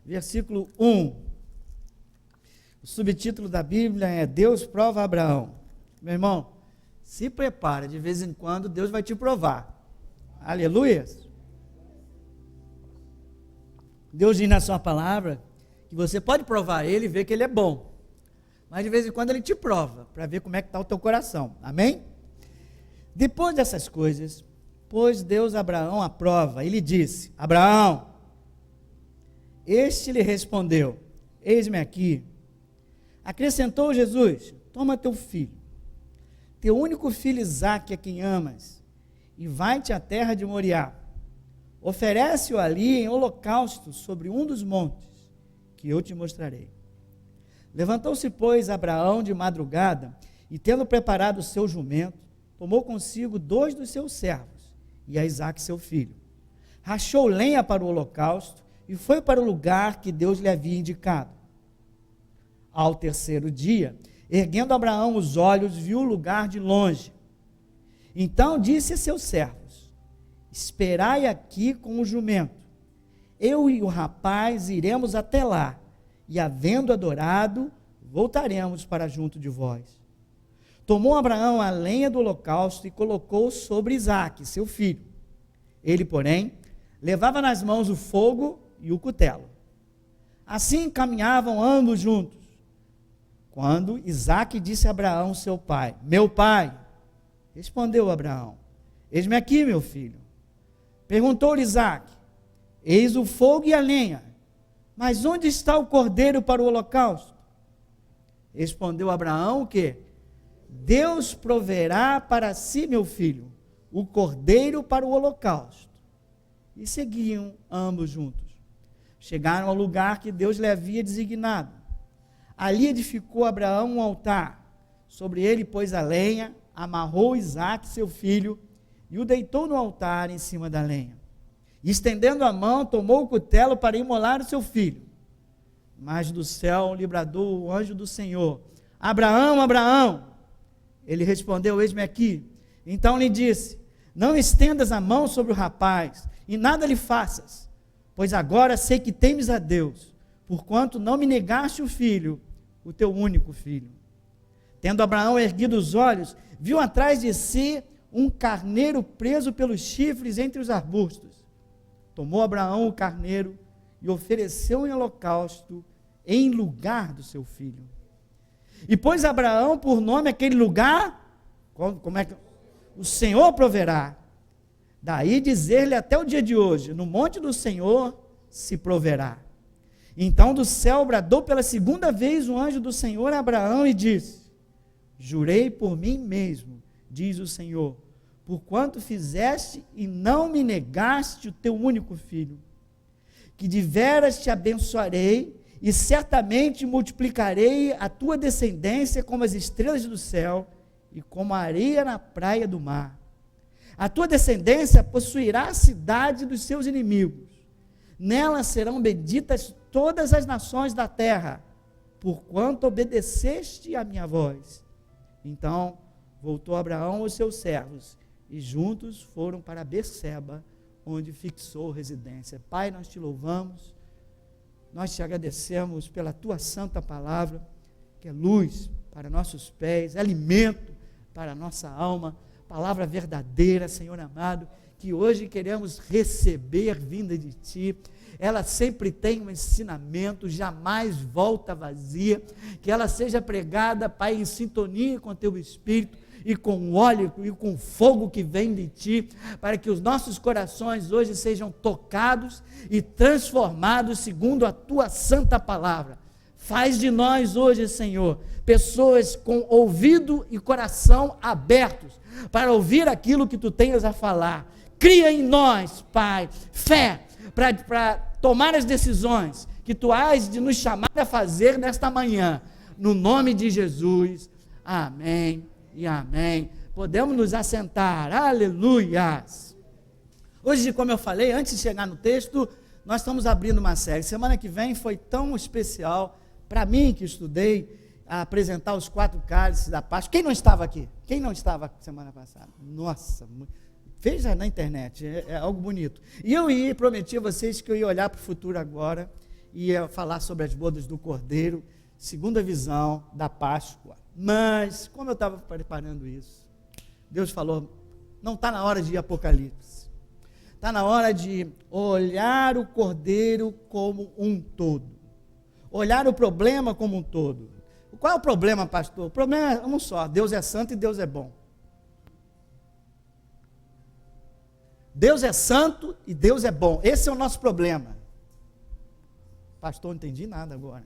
versículo 1. O subtítulo da Bíblia é Deus prova Abraão. Meu irmão, se prepara, de vez em quando Deus vai te provar. Aleluia! Deus diz na sua palavra que você pode provar Ele e ver que Ele é bom. Mas de vez em quando Ele te prova, para ver como é que está o teu coração. Amém? Depois dessas coisas, pôs Deus Abraão à prova e lhe disse: Abraão. Este lhe respondeu: eis-me aqui. Acrescentou Jesus: toma teu filho, teu único filho Isaque, a quem amas, e vai-te à terra de Moriá. Oferece-o ali em holocausto sobre um dos montes, que eu te mostrarei. Levantou-se, pois, Abraão de madrugada, e tendo preparado o seu jumento, tomou consigo 2 dos seus servos, e a Isaque seu filho. Rachou lenha para o holocausto, e foi para o lugar que Deus lhe havia indicado. Ao terceiro dia, erguendo Abraão os olhos, viu o lugar de longe. Então disse a seus servos: esperai aqui com o jumento. Eu e o rapaz iremos até lá, e havendo adorado, voltaremos para junto de vós. Tomou Abraão a lenha do holocausto e colocou sobre Isaque, seu filho. Ele, porém, levava nas mãos o fogo e o cutelo. Assim caminhavam ambos juntos. Quando Isaque disse a Abraão, seu pai: meu pai. Respondeu Abraão: eis-me aqui, meu filho. Perguntou-lhe Isaque: eis o fogo e a lenha, mas onde está o cordeiro para o holocausto? Respondeu Abraão o quê? Deus proverá para si, meu filho, o cordeiro para o holocausto. E seguiam ambos juntos. Chegaram ao lugar que Deus lhe havia designado. Ali edificou Abraão um altar. Sobre ele pôs a lenha, amarrou Isaque, seu filho, e o deitou no altar em cima da lenha. E, estendendo a mão, tomou o cutelo para imolar o seu filho. Mas do céu lhe bradou o anjo do Senhor: Abraão, Abraão! Ele respondeu: eis-me aqui. Então lhe disse: não estendas a mão sobre o rapaz, e nada lhe faças, pois agora sei que temes a Deus, porquanto não me negaste o filho, o teu único filho. Tendo Abraão erguido os olhos, viu atrás de si um carneiro preso pelos chifres entre os arbustos. Tomou Abraão o carneiro e ofereceu em holocausto em lugar do seu filho. E pôs Abraão por nome aquele lugar, como é que? O Senhor proverá. Daí dizer-lhe até o dia de hoje: no monte do Senhor se proverá. Então do céu bradou pela segunda vez o anjo do Senhor a Abraão e disse: jurei por mim mesmo, diz o Senhor, porquanto fizeste e não me negaste o teu único filho, que de veras te abençoarei e certamente multiplicarei a tua descendência como as estrelas do céu e como a areia na praia do mar. A tua descendência possuirá a cidade dos seus inimigos. Nela serão benditas todas as nações da terra, porquanto obedeceste à minha voz. Então voltou Abraão aos seus servos, e juntos foram para Berseba, onde fixou residência. Pai, nós te louvamos, nós te agradecemos pela tua santa palavra, que é luz para nossos pés, alimento para a nossa alma, palavra verdadeira, Senhor amado, que hoje queremos receber vinda de ti. Ela sempre tem um ensinamento, jamais volta vazia, que ela seja pregada, Pai, em sintonia com o teu Espírito, e com o óleo e com o fogo que vem de ti, para que os nossos corações hoje sejam tocados e transformados segundo a tua santa palavra. Faz de nós hoje, Senhor, pessoas com ouvido e coração abertos, para ouvir aquilo que tu tenhas a falar. Cria em nós, Pai, fé, para tomar as decisões que tu has de nos chamar a fazer nesta manhã, no nome de Jesus, amém e amém. Podemos nos assentar, aleluias. Hoje, como eu falei, antes de chegar no texto, nós estamos abrindo uma série. Semana que vem foi tão especial para mim, que estudei, a apresentar os 4 cálices da Páscoa. Quem não estava aqui? Quem não estava semana passada? Nossa, veja na internet, é algo bonito. E eu prometi a vocês que eu ia olhar para o futuro agora ia falar sobre as bodas do Cordeiro, segunda visão da Páscoa. Mas, como eu estava preparando isso, Deus falou, não está na hora de ir Apocalipse. Está na hora de olhar o Cordeiro como um todo. Olhar o problema como um todo. Qual é o problema, pastor? O problema é um só, Deus é santo e Deus é bom. Deus é santo e Deus é bom. Esse é o nosso problema. Pastor, não entendi nada agora.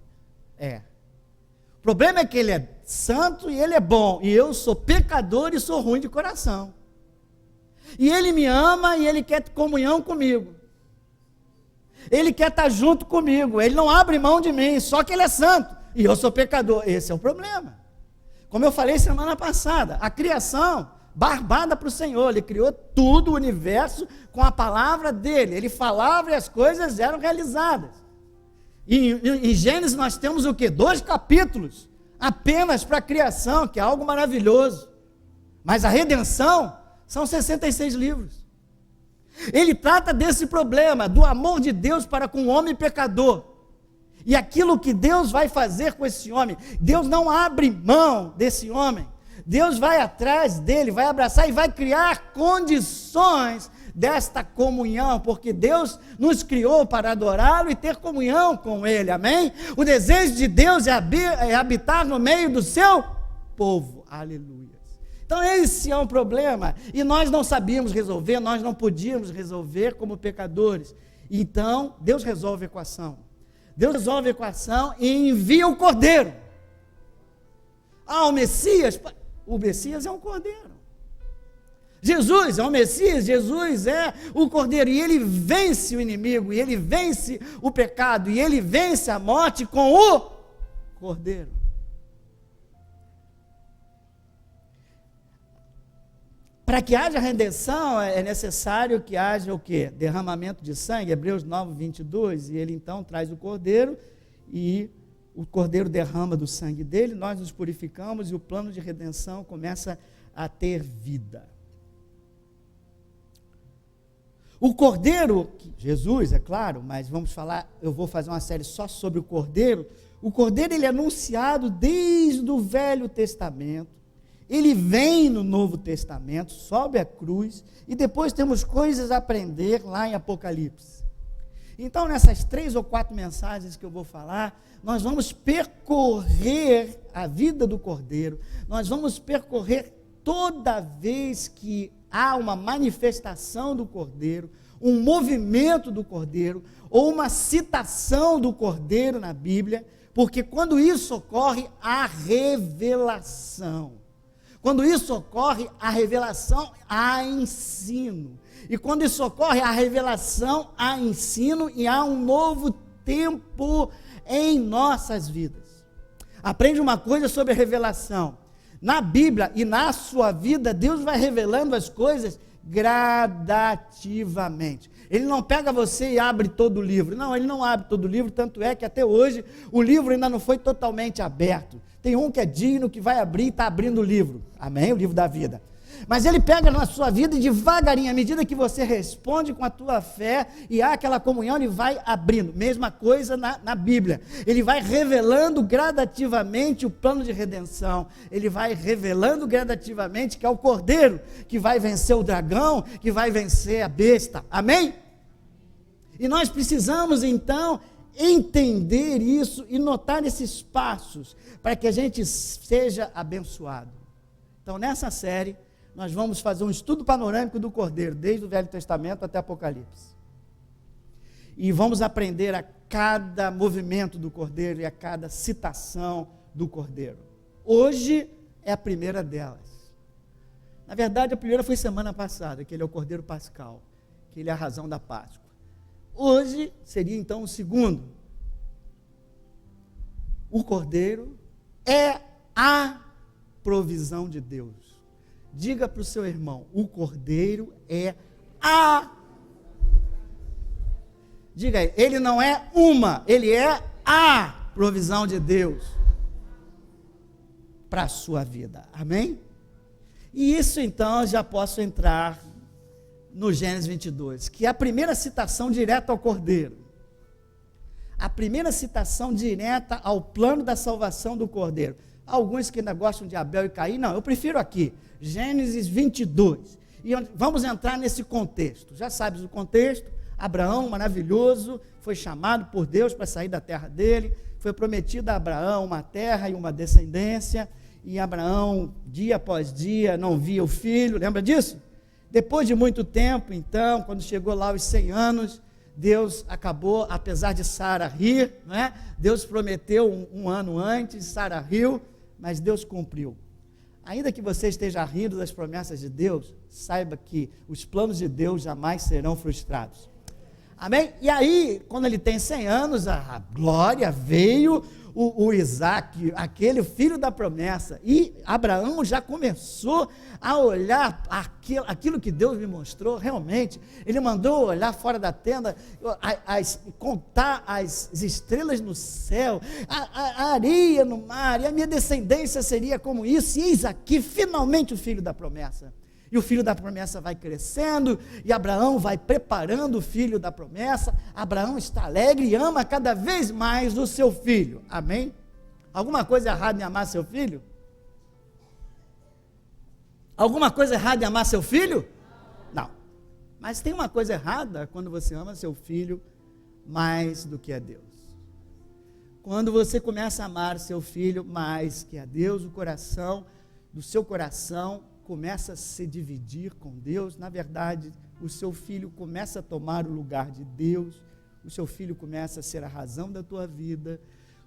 O problema é que Ele é santo e Ele é bom. E eu sou pecador e sou ruim de coração. E Ele me ama e Ele quer comunhão comigo. Ele quer estar junto comigo. Ele não abre mão de mim, só que Ele é santo. E eu sou pecador. Esse é o problema. Como eu falei semana passada, a criação barbada para o Senhor, Ele criou tudo, o universo, com a palavra dEle, Ele falava e as coisas eram realizadas, e em Gênesis nós temos o quê? 2 capítulos, apenas para a criação, que é algo maravilhoso, mas a redenção, são 66 livros, Ele trata desse problema, do amor de Deus para com o homem pecador, e aquilo que Deus vai fazer com esse homem, Deus não abre mão desse homem, Deus vai atrás dele, vai abraçar e vai criar condições desta comunhão, porque Deus nos criou para adorá-lo e ter comunhão com Ele, amém? O desejo de Deus é habitar no meio do seu povo, aleluia. Então esse é um problema, e nós não sabíamos resolver, nós não podíamos resolver como pecadores, então Deus resolve a equação, Deus resolve a equação e envia o Cordeiro, o Messias é um Cordeiro, Jesus é o Messias, Jesus é o Cordeiro, e Ele vence o inimigo, e Ele vence o pecado, e Ele vence a morte com o Cordeiro. Para que haja redenção, é necessário que haja o quê? Derramamento de sangue, Hebreus 9, 22, e Ele então traz o Cordeiro, e o Cordeiro derrama do sangue dele, nós nos purificamos, e o plano de redenção começa a ter vida. O Cordeiro, Jesus, é claro, mas eu vou fazer uma série só sobre o Cordeiro. O Cordeiro, ele é anunciado desde o Velho Testamento, ele vem no Novo Testamento, sobe a cruz, e depois temos coisas a aprender lá em Apocalipse. Então, nessas 3 ou 4 mensagens que eu vou falar, nós vamos percorrer a vida do Cordeiro, nós vamos percorrer toda vez que há uma manifestação do Cordeiro, um movimento do Cordeiro, ou uma citação do Cordeiro na Bíblia, porque quando isso ocorre, há revelação. Quando isso ocorre, a revelação, há ensino. E quando isso ocorre, a revelação, há ensino e há um novo tempo em nossas vidas. Aprende uma coisa sobre a revelação. Na Bíblia e na sua vida, Deus vai revelando as coisas gradativamente. Ele não pega você e abre todo o livro. Não, Ele não abre todo o livro, tanto é que até hoje o livro ainda não foi totalmente aberto. Tem um que é digno que vai abrir e está abrindo o livro. Amém? O livro da vida. Mas Ele pega na sua vida e devagarinho, à medida que você responde com a tua fé e há aquela comunhão, Ele vai abrindo. Mesma coisa na Bíblia. Ele vai revelando gradativamente o plano de redenção. Ele vai revelando gradativamente que é o Cordeiro que vai vencer o dragão, que vai vencer a besta. Amém? E nós precisamos então entender isso e notar esses passos para que a gente seja abençoado. Então, nessa série, nós vamos fazer um estudo panorâmico do Cordeiro, desde o Velho Testamento até Apocalipse. E vamos aprender a cada movimento do Cordeiro e a cada citação do Cordeiro. Hoje é a primeira delas. Na verdade, a primeira foi semana passada, que ele é o Cordeiro Pascal, que ele é a razão da Páscoa. Hoje seria então o segundo. O Cordeiro é a provisão de Deus. Diga para o seu irmão, o Cordeiro é a... Diga aí, ele não é uma, ele é a provisão de Deus para a sua vida. Amém? E isso então já posso entrar no Gênesis 22, que é a primeira citação direta ao Cordeiro. A primeira citação direta ao plano da salvação do Cordeiro. Há alguns que ainda gostam de Abel e Caim, não, eu prefiro aqui, Gênesis 22. E vamos entrar nesse contexto. Já sabes o contexto, Abraão, maravilhoso, foi chamado por Deus para sair da terra dele, foi prometido a Abraão uma terra e uma descendência, e Abraão, dia após dia, não via o filho, lembra disso? Depois de muito tempo, então, quando chegou lá os 100 anos, Deus acabou, apesar de Sara rir, não é? Deus prometeu um ano antes, Sara riu, mas Deus cumpriu. Ainda que você esteja rindo das promessas de Deus, saiba que os planos de Deus jamais serão frustrados. Amém? E aí, quando ele tem 100 anos, a glória veio, o Isaac, aquele filho da promessa, e Abraão já começou a olhar aquilo que Deus me mostrou, realmente, ele mandou olhar fora da tenda, contar as estrelas no céu, a areia no mar, e a minha descendência seria como isso, e eis aqui, finalmente o filho da promessa. E o filho da promessa vai crescendo, e Abraão vai preparando o filho da promessa. Abraão está alegre e ama cada vez mais o seu filho. Amém? Alguma coisa errada em amar seu filho? Alguma coisa errada em amar seu filho? Não. Mas tem uma coisa errada quando você ama seu filho mais do que a Deus. Quando você começa a amar seu filho mais que a Deus, o coração do seu coração começa a se dividir com Deus. Na verdade, o seu filho começa a tomar o lugar de Deus, o seu filho começa a ser a razão da tua vida,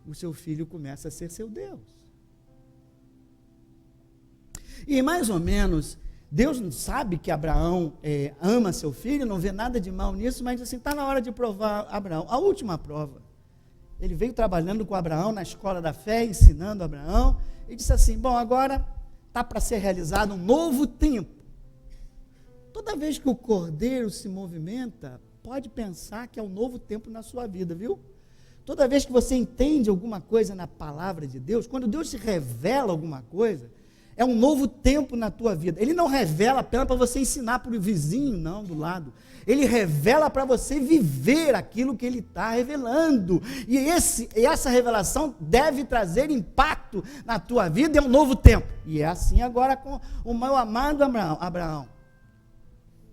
o seu filho começa a ser seu Deus. E mais ou menos, Deus não sabe que Abraão ama seu filho, não vê nada de mal nisso, mas assim, está na hora de provar Abraão. A última prova, ele veio trabalhando com Abraão na escola da fé, ensinando Abraão, e disse assim, bom, agora está para ser realizado um novo tempo. Toda vez que o cordeiro se movimenta, pode pensar que é um novo tempo na sua vida, viu? Toda vez que você entende alguma coisa na palavra de Deus, quando Deus te revela alguma coisa, é um novo tempo na tua vida. Ele não revela apenas para você ensinar para o vizinho, não, do lado. Ele revela para você viver aquilo que ele está revelando. E essa revelação deve trazer impacto na tua vida, é um novo tempo. E é assim agora com o meu amado Abraão.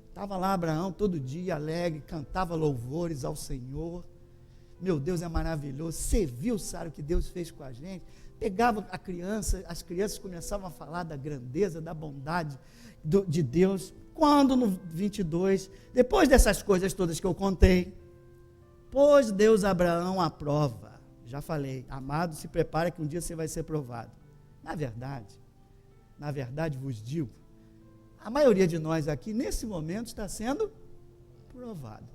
Estava lá Abraão todo dia alegre, cantava louvores ao Senhor. Meu Deus é maravilhoso. Você viu, Sara, o que Deus fez com a gente? Pegava as crianças começavam a falar da grandeza, da bondade de Deus. Quando no 22, depois dessas coisas todas que eu contei, pôs Deus Abraão à prova. Já falei, amado, se prepara que um dia você vai ser provado. Na verdade vos digo, a maioria de nós aqui, nesse momento, está sendo provado.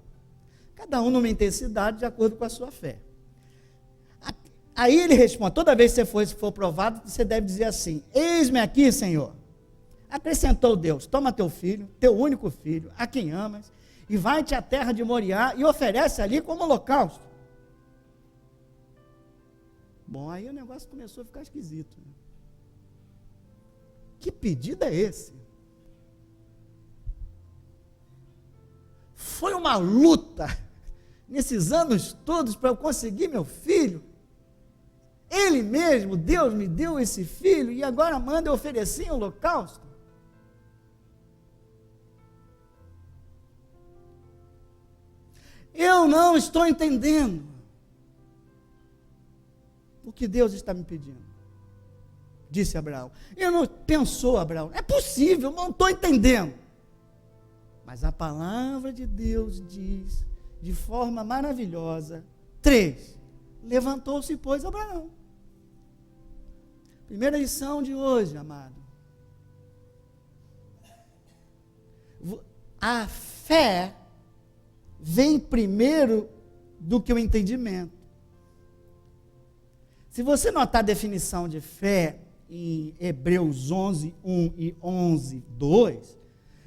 Cada um numa intensidade de acordo com a sua fé. Aí ele responde, toda vez que você for provado, você deve dizer assim, eis-me aqui, Senhor. Acrescentou Deus, toma teu filho, teu único filho, a quem amas, e vai-te à terra de Moriá e oferece ali como holocausto. Bom, aí o negócio começou a ficar esquisito. Né? Que pedido é esse? Foi uma luta, nesses anos todos, para eu conseguir meu filho. Ele mesmo, Deus me deu esse filho, e agora manda eu oferecer em holocausto. Eu não estou entendendo o que Deus está me pedindo, disse Abraão. Pensou Abraão, é possível, não estou entendendo. Mas a palavra de Deus diz, de forma maravilhosa, 3, levantou-se e pôs Abraão. Primeira lição de hoje, amado. A fé vem primeiro do que o entendimento. Se você notar a definição de fé em Hebreus 11, 1 e 11, 2,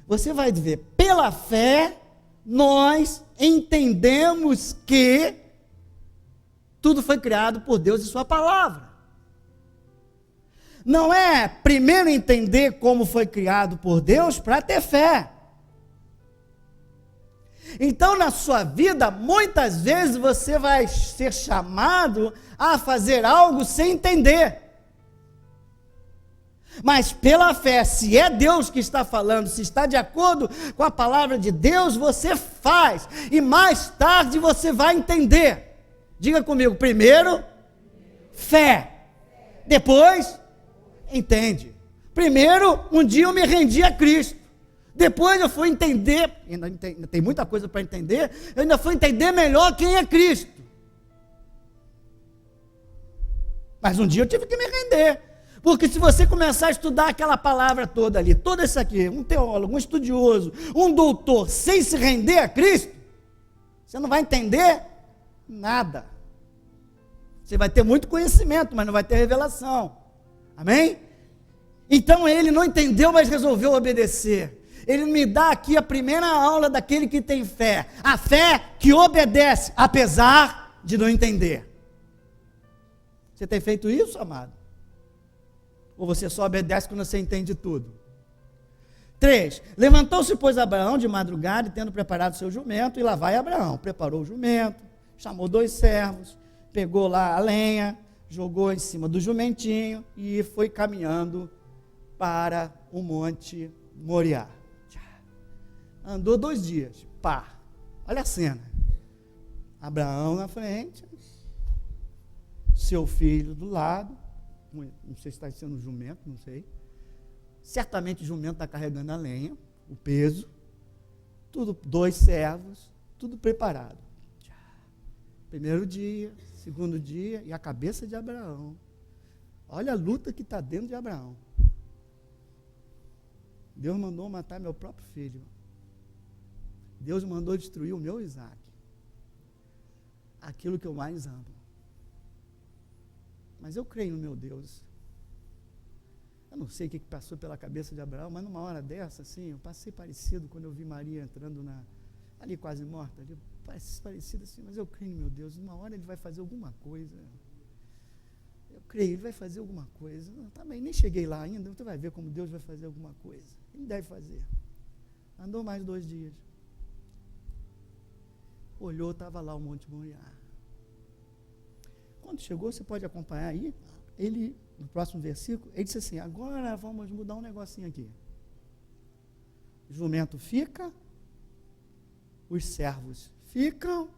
você vai ver, pela fé, nós entendemos que tudo foi criado por Deus e sua palavra. Não é primeiro entender como foi criado por Deus para ter fé. Então, na sua vida, muitas vezes você vai ser chamado a fazer algo sem entender. Mas pela fé, se é Deus que está falando, se está de acordo com a palavra de Deus, você faz. E mais tarde você vai entender. Diga comigo, primeiro, fé. Depois, entende. Primeiro, um dia eu me rendi a Cristo. Depois eu fui entender, ainda tem muita coisa para entender, eu ainda fui entender melhor quem é Cristo. Mas um dia eu tive que me render. Porque se você começar a estudar aquela palavra toda ali, todo isso aqui, um teólogo, um estudioso, um doutor, sem se render a Cristo, você não vai entender nada. Você vai ter muito conhecimento, mas não vai ter revelação. Amém? Então ele não entendeu, mas resolveu obedecer. Ele me dá aqui a primeira aula daquele que tem fé. A fé que obedece, apesar de não entender. Você tem feito isso, amado? Ou você só obedece quando você entende tudo? 3. Levantou-se, pois, Abraão de madrugada, e tendo preparado seu jumento, e lá vai Abraão. Preparou o jumento, chamou 2 servos, pegou lá a lenha, jogou em cima do jumentinho, e foi caminhando para o monte Moriá. Andou 2 dias, pá, olha a cena. Abraão na frente, seu filho do lado, não sei se está sendo jumento, não sei. Certamente o jumento está carregando a lenha, o peso, tudo, 2 servos, tudo preparado. Primeiro dia, segundo dia, e a cabeça de Abraão. Olha a luta que está dentro de Abraão. Deus mandou matar meu próprio filho. Deus mandou destruir o meu Isaac. Aquilo que eu mais amo. Mas eu creio no meu Deus. Eu não sei o que passou pela cabeça de Abraão, mas numa hora dessa, assim, eu passei parecido quando eu vi Maria entrando ali quase morta, ali, parecido assim, mas eu creio no meu Deus, numa hora ele vai fazer alguma coisa. Eu creio, ele vai fazer alguma coisa. Não, também nem cheguei lá ainda, você vai ver como Deus vai fazer alguma coisa. Ele deve fazer. Andou mais 2 dias. Olhou, estava lá o Monte Moriá. Quando chegou, você pode acompanhar aí, ele, no próximo versículo, ele disse assim, agora vamos mudar um negocinho aqui. O jumento fica, os servos ficam,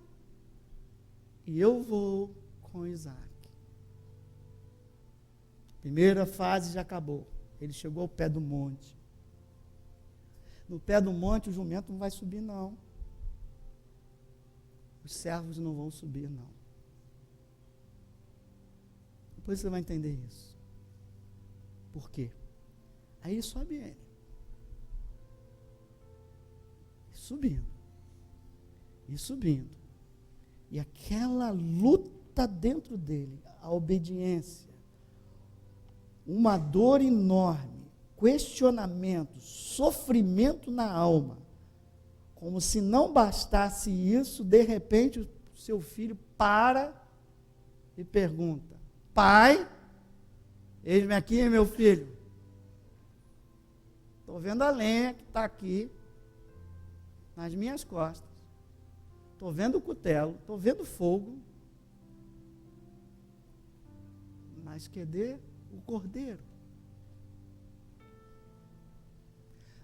e eu vou com Isaac. Primeira fase já acabou. Ele chegou ao pé do monte. No pé do monte o jumento não vai subir, não. Os servos não vão subir, não. Depois você vai entender isso. Por quê? Aí sobe ele. E subindo. E subindo. E aquela luta dentro dele, a obediência, uma dor enorme, questionamento, sofrimento na alma. Como se não bastasse isso, de repente o seu filho para e pergunta, pai, eis-me aqui, meu filho. Estou vendo a lenha que está aqui nas minhas costas. Estou vendo o cutelo, estou vendo o fogo. Mas cadê o cordeiro?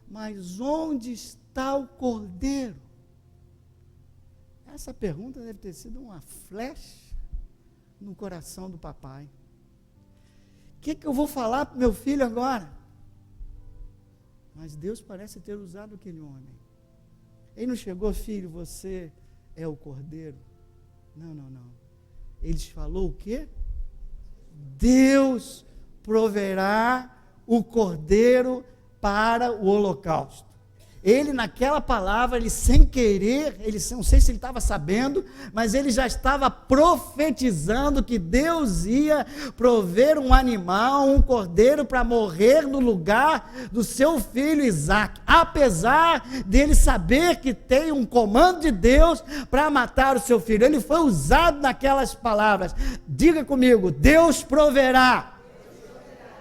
Mas onde está o cordeiro? Essa pergunta deve ter sido uma flecha no coração do papai. O que eu vou falar para o meu filho agora? Mas Deus parece ter usado aquele homem. Ele não chegou, filho, você é o cordeiro. Não. Ele falou o quê? Deus proverá o cordeiro para o holocausto. Ele naquela palavra, ele sem querer, não sei se ele estava sabendo, mas ele já estava profetizando que Deus ia prover um animal, um cordeiro para morrer no lugar do seu filho Isaac, apesar dele saber que tem um comando de Deus para matar o seu filho. Ele foi usado naquelas palavras. Diga comigo, Deus proverá.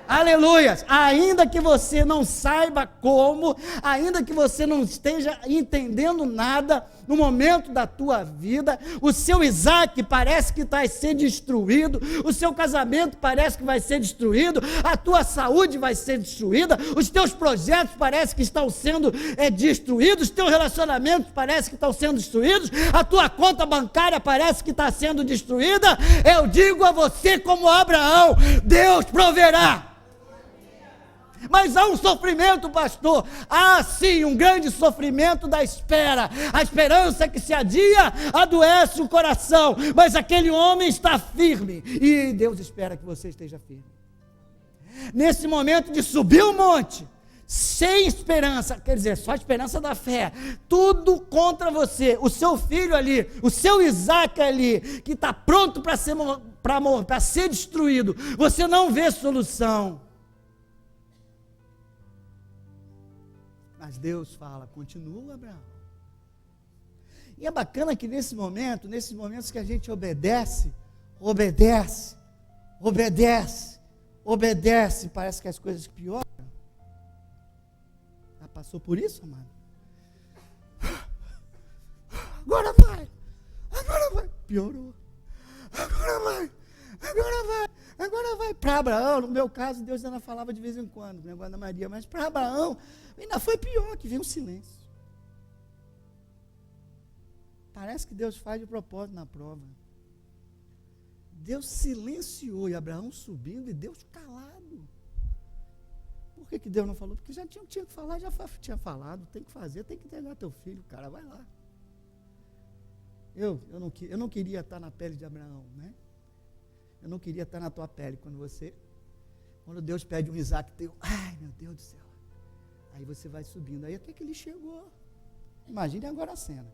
Aleluias, ainda que você não saiba como, ainda que você não esteja entendendo nada, no momento da tua vida, o seu Isaac parece que vai ser destruído, o seu casamento parece que vai ser destruído, a tua saúde vai ser destruída, os teus projetos parecem que estão sendo destruídos, os teus relacionamentos parecem que estão sendo destruídos, a tua conta bancária parece que está sendo destruída. Eu digo a você, como Abraão, Deus proverá. Mas há um sofrimento, pastor. Há sim um grande sofrimento da espera. A esperança que se adia adoece o coração, mas aquele homem está firme, e Deus espera que você esteja firme. Nesse momento de subir o monte, sem esperança, quer dizer, só a esperança da fé, tudo contra você, o seu filho ali, o seu Isaac ali, que está pronto para ser destruído, você não vê solução. Mas Deus fala, continua, Abraão. E é bacana que nesses momentos que a gente obedece, parece que as coisas pioram. Já passou por isso, amado? Agora vai, piorou. Agora vai. Para Abraão, no meu caso, Deus ainda falava de vez em quando, o negócio da Maria, mas para Abraão, ainda foi pior, que veio um silêncio. Parece que Deus faz de propósito na prova. Deus silenciou, e Abraão subindo, e Deus calado. Por que Deus não falou? Porque já tinha que falar, já tinha falado, tem que fazer, tem que entregar teu filho, cara, vai lá. Eu não queria estar na pele de Abraão, né? Eu não queria estar na tua pele quando Deus pede um Isaac teu, ai meu Deus do céu, aí você vai subindo, aí até que ele chegou, imagine agora a cena,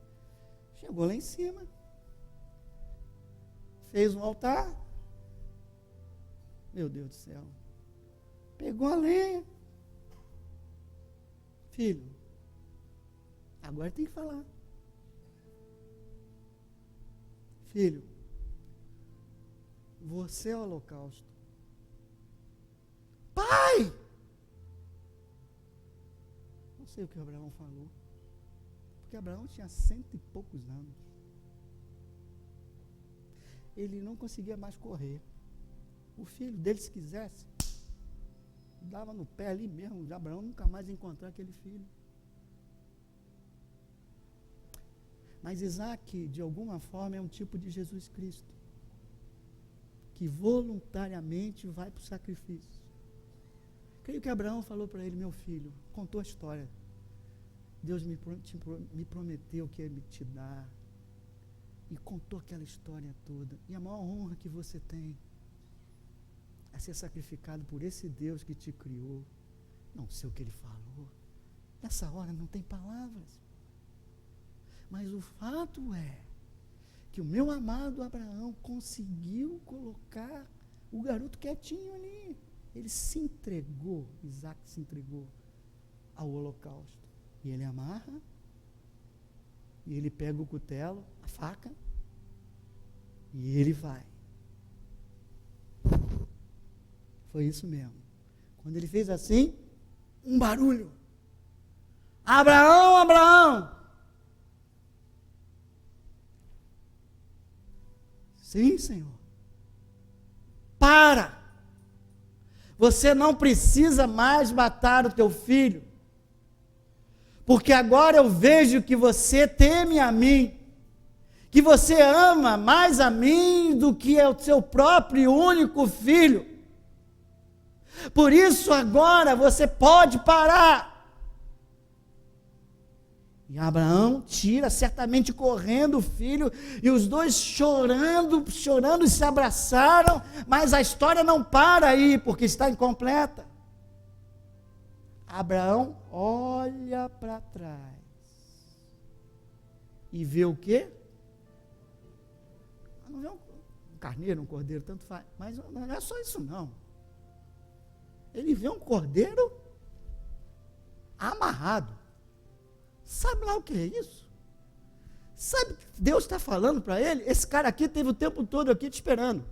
chegou lá em cima, fez um altar, meu Deus do céu, pegou a lenha, filho, agora tem que falar, filho, você é o holocausto. Pai! Não sei o que Abraão falou. Porque Abraão tinha 100 e poucos anos. Ele não conseguia mais correr. O filho dele, se quisesse, dava no pé ali mesmo. De Abraão nunca mais ia encontrar aquele filho. Mas Isaac, de alguma forma, é um tipo de Jesus Cristo, que voluntariamente vai para o sacrifício. Creio que Abraão falou para ele, meu filho, contou a história. Deus me prometeu que ia me te dar. E contou aquela história toda. E a maior honra que você tem é ser sacrificado por esse Deus que te criou. Não sei o que ele falou. Nessa hora não tem palavras. Mas o fato é que o meu amado Abraão conseguiu colocar o garoto quietinho ali. Ele se entregou, Isaac se entregou ao holocausto. E ele amarra, e ele pega o cutelo, a faca, e ele vai. Foi isso mesmo. Quando ele fez assim, um barulho. Abraão, Abraão! Sim, Senhor. Para! Você não precisa mais matar o teu filho, porque agora eu vejo que você teme a mim, que você ama mais a mim do que o seu próprio e único filho. Por isso agora você pode parar. E Abraão tira, certamente correndo o filho, e os dois chorando, e se abraçaram, mas a história não para aí, porque está incompleta. Abraão olha para trás e vê o quê? Não vê um carneiro, um cordeiro, tanto faz, mas não é só isso não. Ele vê um cordeiro amarrado. Sabe lá o que é isso? Sabe que Deus está falando para ele? Esse cara aqui teve o tempo todo aqui te esperando.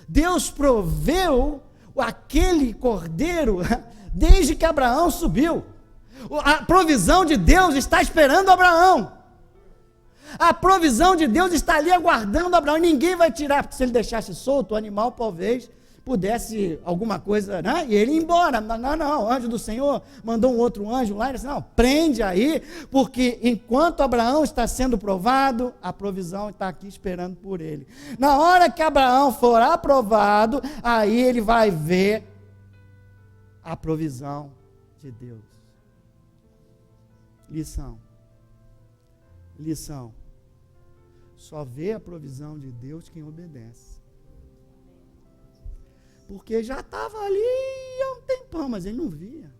Deus proveu aquele cordeiro desde que Abraão subiu. A provisão de Deus está esperando Abraão. A provisão de Deus está ali aguardando Abraão, ninguém vai tirar, porque se ele deixasse solto, o animal talvez pudesse alguma coisa, né? E ele ia embora. Não, o anjo do Senhor mandou um outro anjo lá, e disse, não, prende aí, porque enquanto Abraão está sendo provado, a provisão está aqui esperando por ele. Na hora que Abraão for aprovado, aí ele vai ver a provisão de Deus. Lição. Só vê a provisão de Deus quem obedece. Porque já estava ali há um tempão, mas ele não via.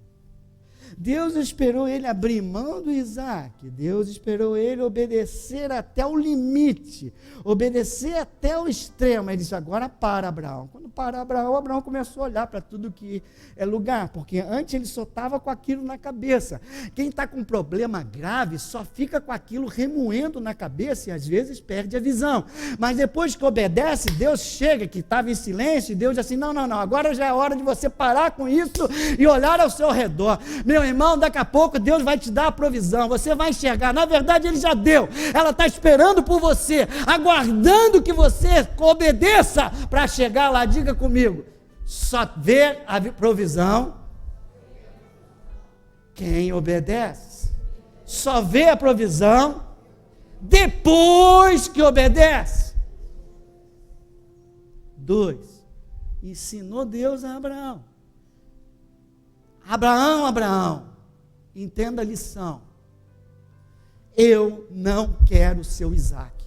Deus esperou ele abrir mão do Isaac. Deus esperou ele obedecer até o limite, obedecer até o extremo. Ele disse, agora para, Abraão. Quando para Abraão começou a olhar para tudo que é lugar, porque antes ele só estava com aquilo na cabeça. Quem está com um problema grave só fica com aquilo remoendo na cabeça e às vezes perde a visão. Mas depois que obedece, Deus chega, que estava em silêncio, e Deus diz assim, não, agora já é hora de você parar com isso e olhar ao seu redor. Meu irmão, daqui a pouco Deus vai te dar a provisão, você vai enxergar, na verdade Ele já deu, ela está esperando por você, aguardando que você obedeça para chegar lá. Diga comigo, só vê a provisão quem obedece, só vê a provisão depois que obedece. 2, ensinou Deus a Abraão. Abraão, entenda a lição. Eu não quero o seu Isaac.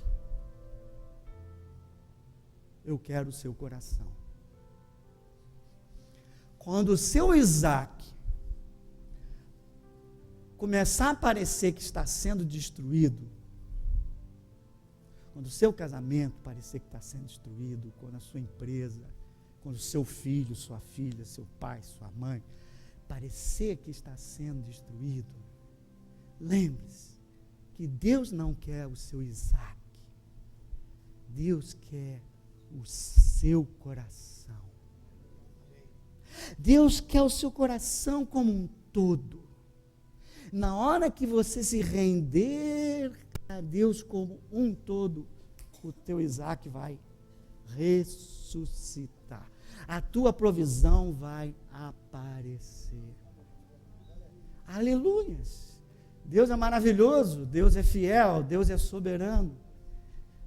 Eu quero o seu coração. Quando o seu Isaac começar a parecer que está sendo destruído, quando o seu casamento parecer que está sendo destruído, quando a sua empresa, quando o seu filho, sua filha, seu pai, sua mãe, parecer que está sendo destruído, lembre-se que Deus não quer o seu Isaac, Deus quer o seu coração. Deus quer o seu coração como um todo. Na hora que você se render a Deus como um todo, o teu Isaac vai ressuscitar. A tua provisão vai aparecer. Aleluias! Deus é maravilhoso, Deus é fiel, Deus é soberano.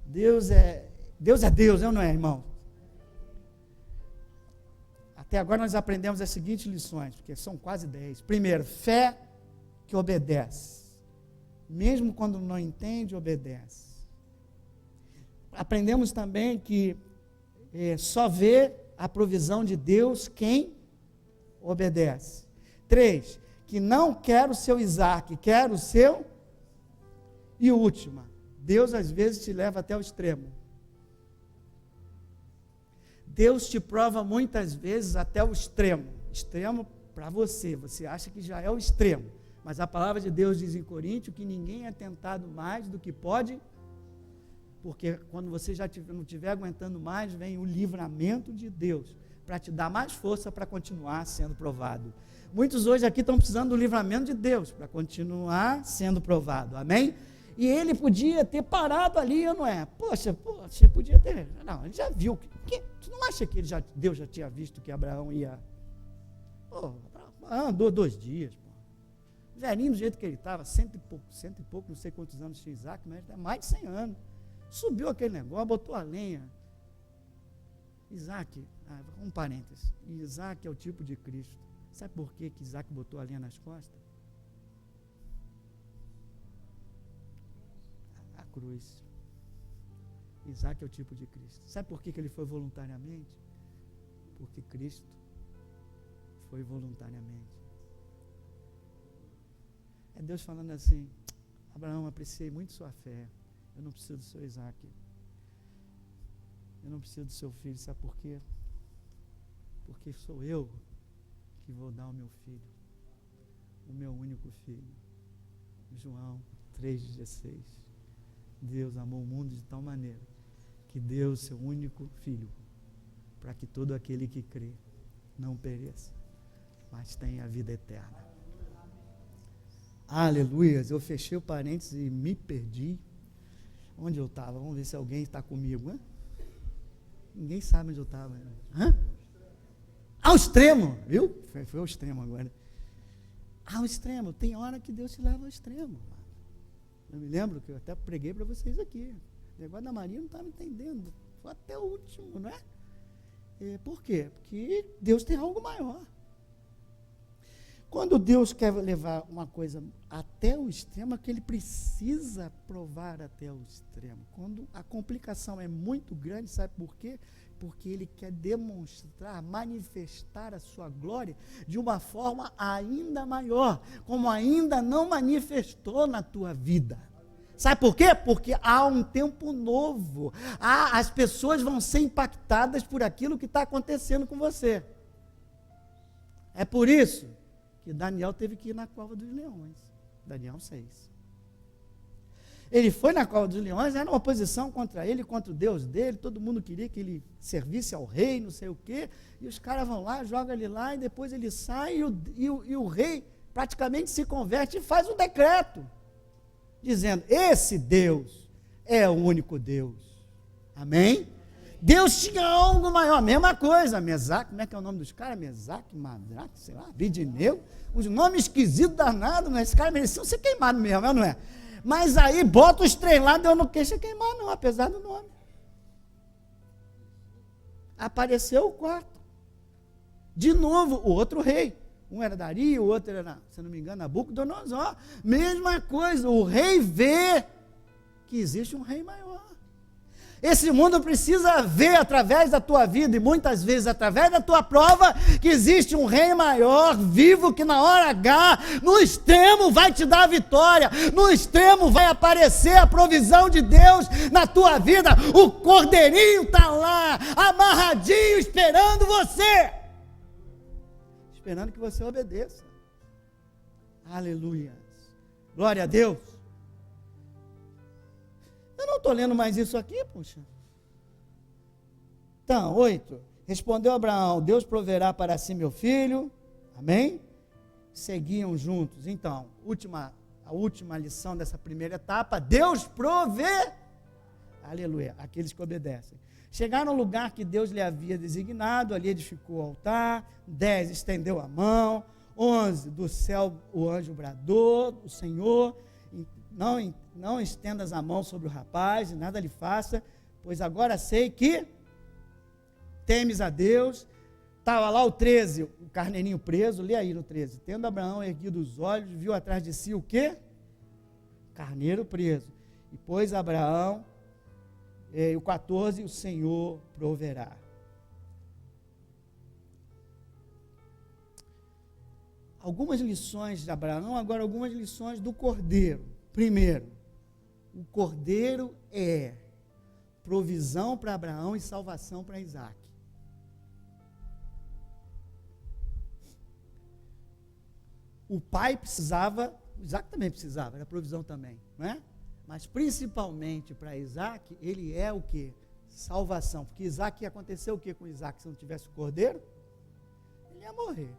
Deus é Deus, não é, irmão? Até agora nós aprendemos as seguintes lições, porque são quase 10. Primeiro, fé que obedece. Mesmo quando não entende, obedece. Aprendemos também que só vê a provisão de Deus quem obedece. 3, que não quer o seu Isaac, quer o seu. E última, Deus às vezes te leva até o extremo. Deus te prova muitas vezes até o extremo. Extremo para você acha que já é o extremo. Mas a palavra de Deus diz em Coríntios que ninguém é tentado mais do que pode, porque quando você já não estiver aguentando mais, vem o livramento de Deus, para te dar mais força para continuar sendo provado. Muitos hoje aqui estão precisando do livramento de Deus, para continuar sendo provado, amém? E ele podia ter parado ali, não é? Poxa, podia ter, não, ele já viu, tu não acha que Deus já tinha visto que Abraão ia, andou 2 dias, velhinho do jeito que ele estava, cento e pouco, não sei quantos anos tinha Isaac, mas é mais de 100 anos, subiu aquele negócio, botou a lenha. Isaac, um parênteses, Isaac é o tipo de Cristo. Sabe por que Isaac botou a lenha nas costas? A cruz. Isaac é o tipo de Cristo. Sabe por que ele foi voluntariamente? Porque Cristo foi voluntariamente. É Deus falando assim, Abraão, apreciei muito sua fé, eu não preciso do seu Isaac, eu não preciso do seu filho, sabe por quê? Porque sou eu que vou dar o meu filho, o meu único filho. João 3,16. Deus amou o mundo de tal maneira que deu o seu único filho, para que todo aquele que crê não pereça, mas tenha a vida eterna. Aleluia, eu fechei o parênteses e me perdi. Onde eu estava? Vamos ver se alguém está comigo. Hein? Ninguém sabe onde eu estava. Ao extremo, viu? Foi ao extremo agora. Ao extremo. Tem hora que Deus te leva ao extremo. Eu me lembro que eu até preguei para vocês aqui. O negócio da Maria não estava entendendo. Foi até o último, não é? Por quê? Porque Deus tem algo maior. Quando Deus quer levar uma coisa até o extremo, é que Ele precisa provar até o extremo. Quando a complicação é muito grande, sabe por quê? Porque Ele quer demonstrar, manifestar a sua glória de uma forma ainda maior, como ainda não manifestou na tua vida. Sabe por quê? Porque há um tempo novo. As pessoas vão ser impactadas por aquilo que está acontecendo com você. É por isso que Daniel teve que ir na cova dos leões. Daniel 6. Ele foi na cova dos leões, era uma oposição contra ele, contra o Deus dele, todo mundo queria que ele servisse ao rei, não sei o quê, e os caras vão lá, jogam ele lá, e depois ele sai, e o rei praticamente se converte e faz um decreto, dizendo, esse Deus é o único Deus. Amém? Deus tinha algo maior, mesma coisa, Mesaque, como é que é o nome dos caras? Mesaque, Madraque, sei lá, Abidineu, os nomes esquisitos danados, mas esses caras mereciam ser queimados mesmo, não é? Mas aí bota os três lá, Deus não queixa queimar não, apesar do nome. Apareceu o quarto. De novo, o outro rei. Um era Dario, o outro era, se não me engano, Nabucodonosor. Mesma coisa, o rei vê que existe um rei maior. Esse mundo precisa ver através da tua vida e muitas vezes através da tua prova que existe um rei maior, vivo, que na hora H, no extremo vai te dar a vitória, no extremo vai aparecer a provisão de Deus na tua vida. O cordeirinho está lá, amarradinho, esperando você, esperando que você obedeça. Aleluia, glória a Deus. Eu não estou lendo mais isso aqui, puxa. Então, 8. Respondeu Abraão, Deus proverá para si meu filho. Amém? Seguiam juntos. Então, a última lição dessa primeira etapa, Deus provê. Aleluia, aqueles que obedecem. Chegaram ao lugar que Deus lhe havia designado, ali edificou o altar. 10, estendeu a mão. 11, do céu o anjo bradou, o Senhor, não estendas a mão sobre o rapaz, e nada lhe faça, pois agora sei que temes a Deus. Estava lá o 13, o carneirinho preso, lê aí no 13. Tendo Abraão erguido os olhos, viu atrás de si o quê? Carneiro preso. E pôs Abraão, o 14, o Senhor proverá. Algumas lições de Abraão, agora algumas lições do cordeiro. Primeiro, o cordeiro é provisão para Abraão e salvação para Isaac. O pai precisava, Isaac também precisava, era provisão também, não é? Mas principalmente para Isaac, ele é o quê? Salvação. Porque Isaac, ia acontecer o quê com Isaac se não tivesse o cordeiro? Ele ia morrer.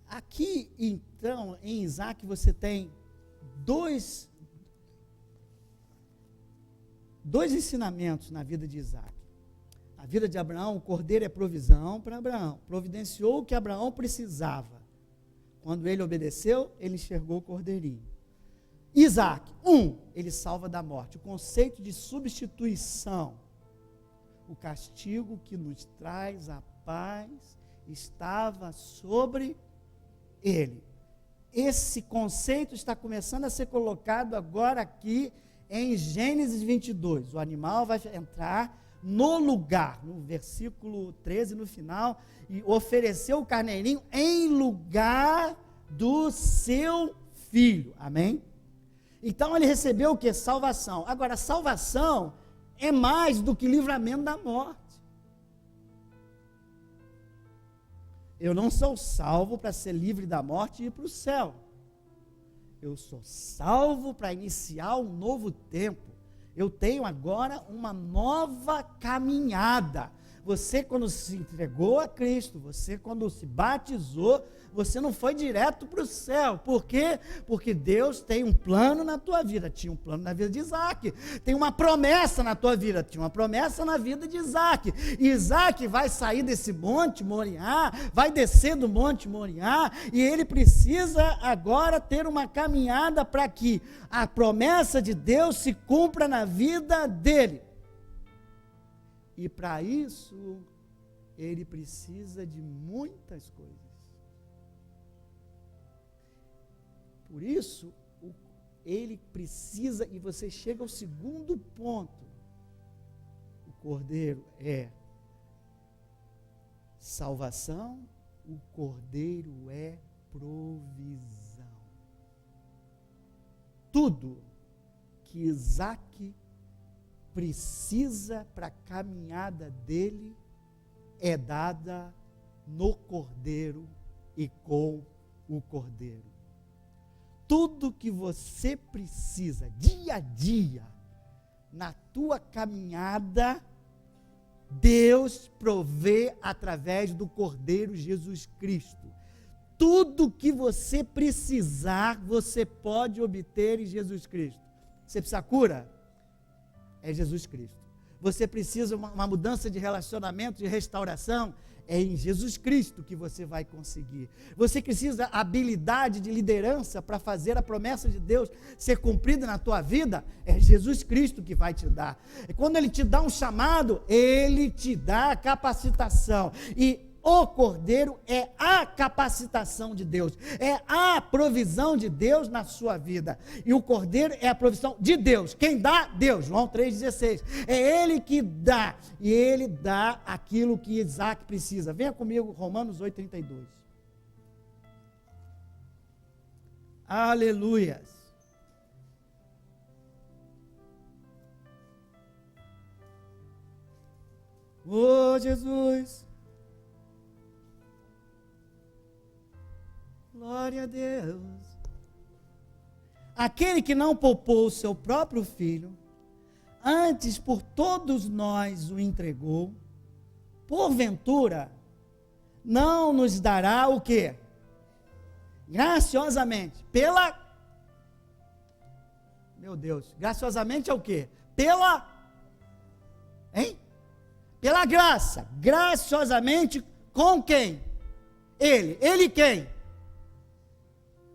Aqui, então, em Isaac, você tem dois ensinamentos na vida de Isaac. A vida de Abraão, o cordeiro é provisão para Abraão. Providenciou o que Abraão precisava. Quando ele obedeceu, ele enxergou o cordeirinho. Isaac, ele salva da morte. O conceito de substituição. O castigo que nos traz a paz estava sobre ele. Esse conceito está começando a ser colocado agora aqui em Gênesis 22. O animal vai entrar no lugar, no versículo 13, no final, e ofereceu o carneirinho em lugar do seu filho. Amém? Então ele recebeu o que? Salvação. Agora, salvação é mais do que livramento da morte. Eu não sou salvo para ser livre da morte e ir para o céu. Eu sou salvo para iniciar um novo tempo. Eu tenho agora uma nova caminhada. Você, quando se entregou a Cristo, você, quando se batizou, você não foi direto para o céu. Por quê? Porque Deus tem um plano na tua vida. Tinha um plano na vida de Isaac. Tem uma promessa na tua vida. Tinha uma promessa na vida de Isaac. E Isaac vai sair desse monte Moriá, vai descer do monte Moriá, e ele precisa agora ter uma caminhada para que a promessa de Deus se cumpra na vida dele. E para isso, ele precisa de muitas coisas. Por isso, ele precisa, e você chega ao segundo ponto, o Cordeiro é salvação, o Cordeiro é provisão. Tudo que Isaac precisa para a caminhada dele é dada no Cordeiro e com o Cordeiro. Tudo que você precisa, dia a dia, na tua caminhada, Deus provê através do Cordeiro Jesus Cristo. Tudo que você precisar, você pode obter em Jesus Cristo. Você precisa cura? É Jesus Cristo. Você precisa uma mudança de relacionamento, de restauração? É em Jesus Cristo que você vai conseguir. Você precisa habilidade de liderança para fazer a promessa de Deus ser cumprida na tua vida? É Jesus Cristo que vai te dar. E quando Ele te dá um chamado, Ele te dá a capacitação. E o Cordeiro é a capacitação de Deus, é a provisão de Deus na sua vida. E o Cordeiro é a provisão de Deus. Quem dá? Deus. João 3,16. É Ele que dá. E Ele dá aquilo que Isaac precisa. Venha comigo, Romanos 8,32. Aleluias. Oh, Jesus. Glória a Deus. Aquele que não poupou o seu próprio filho, antes por todos nós o entregou, porventura, não nos dará o quê? Graciosamente, meu Deus, graciosamente é o quê? Pela graça, graciosamente com quem? Ele quem?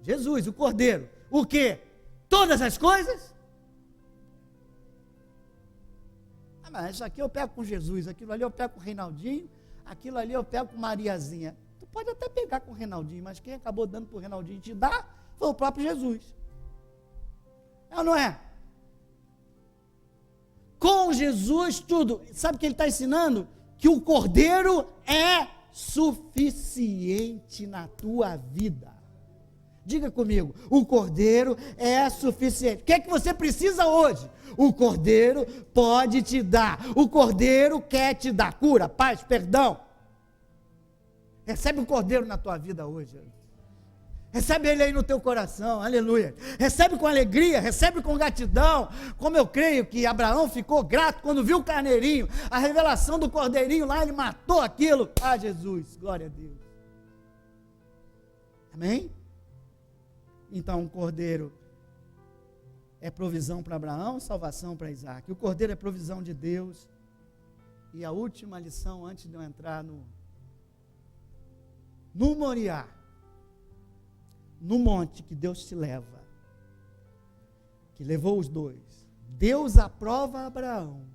Jesus, o Cordeiro. O quê? Todas as coisas? Mas isso aqui eu pego com Jesus, aquilo ali eu pego com o Reinaldinho, aquilo ali eu pego com Mariazinha. Tu pode até pegar com o Reinaldinho, mas quem acabou dando para o Reinaldinho te dar foi o próprio Jesus. É ou não é? Com Jesus tudo. Sabe o que ele está ensinando? Que o Cordeiro é suficiente na tua vida. Diga comigo, o Cordeiro é suficiente. O que é que você precisa hoje? O Cordeiro pode te dar. O Cordeiro quer te dar cura, paz, perdão. Recebe o Cordeiro na tua vida hoje. Recebe ele aí no teu coração, aleluia. Recebe com alegria, recebe com gratidão. Como eu creio que Abraão ficou grato quando viu o carneirinho, a revelação do cordeirinho lá, ele matou aquilo. Ah, Jesus, glória a Deus. Amém? Então, o Cordeiro é provisão para Abraão, salvação para Isaac. O Cordeiro é provisão de Deus. E a última lição, antes de eu entrar no Moriá, no monte que Deus te leva, que levou os dois. Deus aprova Abraão